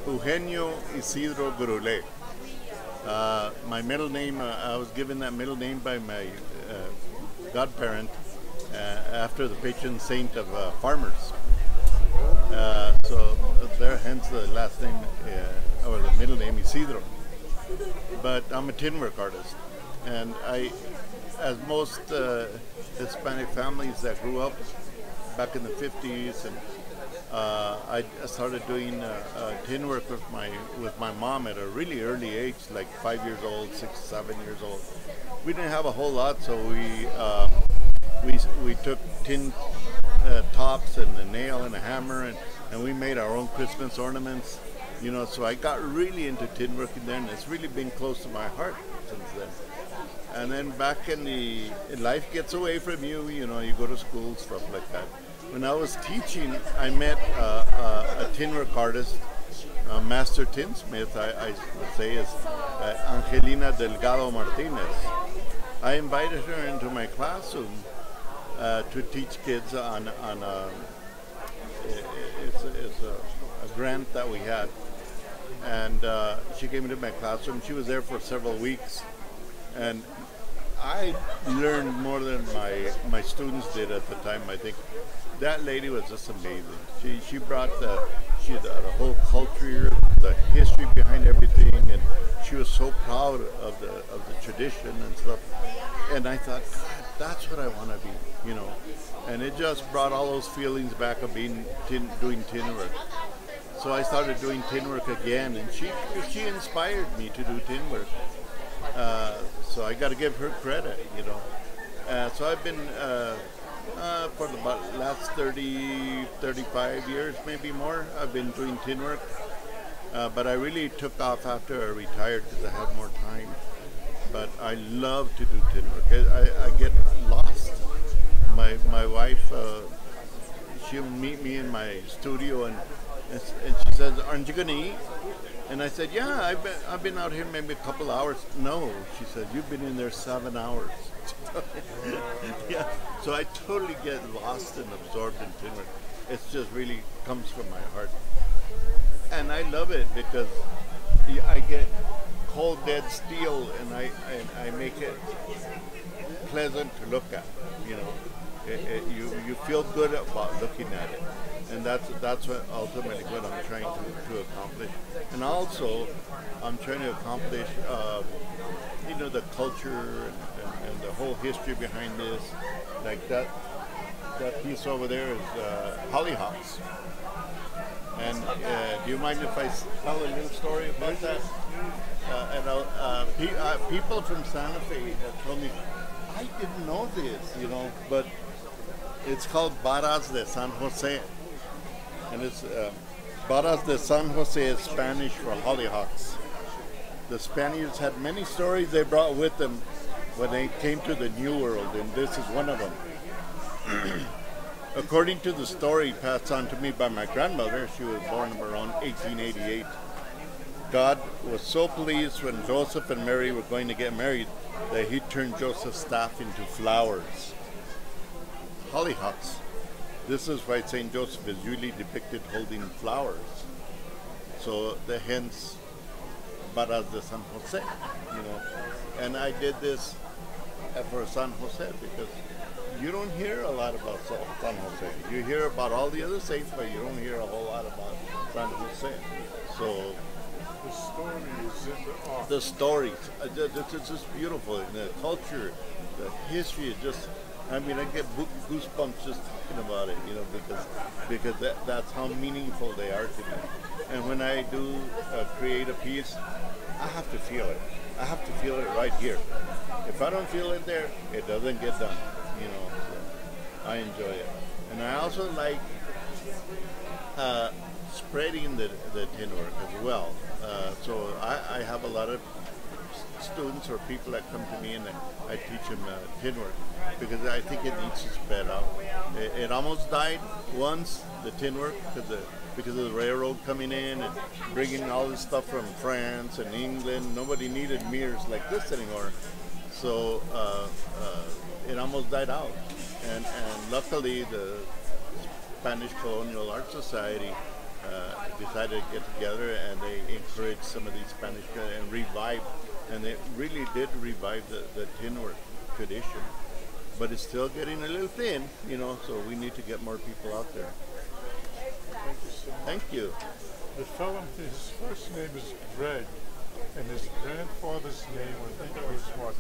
Eugenio Isidro Gurule. My middle name, I was given that middle name by my godparent after the patron saint of farmers. So there, hence the last name, or the middle name Isidro. But I'm a tin work artist, and as most Hispanic families that grew up back in the 50s, and I started doing tin work with my mom at a really early age, like 5 years old, 6, 7 years old. We didn't have a whole lot, so we took tin tops and a nail and a hammer, and we made our own Christmas ornaments. You know, so I got really into tin working then, and it's really been close to my heart since then. And then back life gets away from you, you know, you go to school, stuff like that. When I was teaching, I met a tin work artist, a master tinsmith, I would say, is Angelina Delgado Martinez. I invited her into my classroom to teach kids on it's a grant that we had. And she came into my classroom. She was there for several weeks, and I learned more than my students did at the time. I think that lady was just amazing. She brought the whole culture, the history behind everything, and she was so proud of the tradition and stuff. And I thought, God, that's what I want to be, you know. And it just brought all those feelings back of doing tin work. So I started doing tin work again, and she inspired me to do tin work. So I got to give her credit, you know. So I've been for the last 30, 35 years, maybe more, I've been doing tin work. But I really took off after I retired because I had more time. But I love to do tin work. I get lost. My wife, she'll meet me in my studio, and she says, "Aren't you going to eat?" And I said, "Yeah, I've been out here maybe a couple hours." "No," she said, "you've been in there 7 hours." Yeah, so I totally get lost and absorbed in tin work. It just really comes from my heart, and I love it because I get cold dead steel, and I make it pleasant to look at. You know, you feel good about looking at it. And that's what ultimately what I'm trying to accomplish. And also, I'm trying to accomplish, you know, the culture and the whole history behind this. Like that piece over there is hollyhocks. And do you mind if I tell a little story about that? People from Santa Fe have told me, I didn't know this, you know, but it's called Varas de San Jose. And it's Varas de San Jose is Spanish for hollyhocks. The Spaniards had many stories they brought with them when they came to the New World, and this is one of them. According to the story passed on to me by my grandmother, she was born around 1888. God was so pleased when Joseph and Mary were going to get married that he turned Joseph's staff into flowers. Hollyhocks. This is why St. Joseph is usually depicted holding flowers. So hence Varas de San Jose, you know. And I did this for San Jose because you don't hear a lot about San Jose. You hear about all the other saints, but you don't hear a whole lot about San Jose. So the story is in the art. The stories, it's just beautiful. The culture, the history is just, I mean, I get goosebumps just talking about it, you know, because that's how meaningful they are to me. And when I do create a piece, I have to feel it. I have to feel it right here. If I don't feel it there, it doesn't get done, you know. So I enjoy it. And I also like spreading the tin work as well. So I have a lot of students or people that come to me, and I teach them tin work because I think it needs to spread out. It almost died once, the tin work, because of the railroad coming in and bringing all this stuff from France and England. Nobody needed mirrors like this anymore. So it almost died out. And luckily the Spanish Colonial Art Society decided to get together, and they encouraged some of these Spanish guys and revived, and they really did revive the tin work tradition. But it's still getting a little thin, so we need to get more people out there. Thank you so much. Thank you. The fellow, his first name is Greg, and his grandfather's name, I think, was what?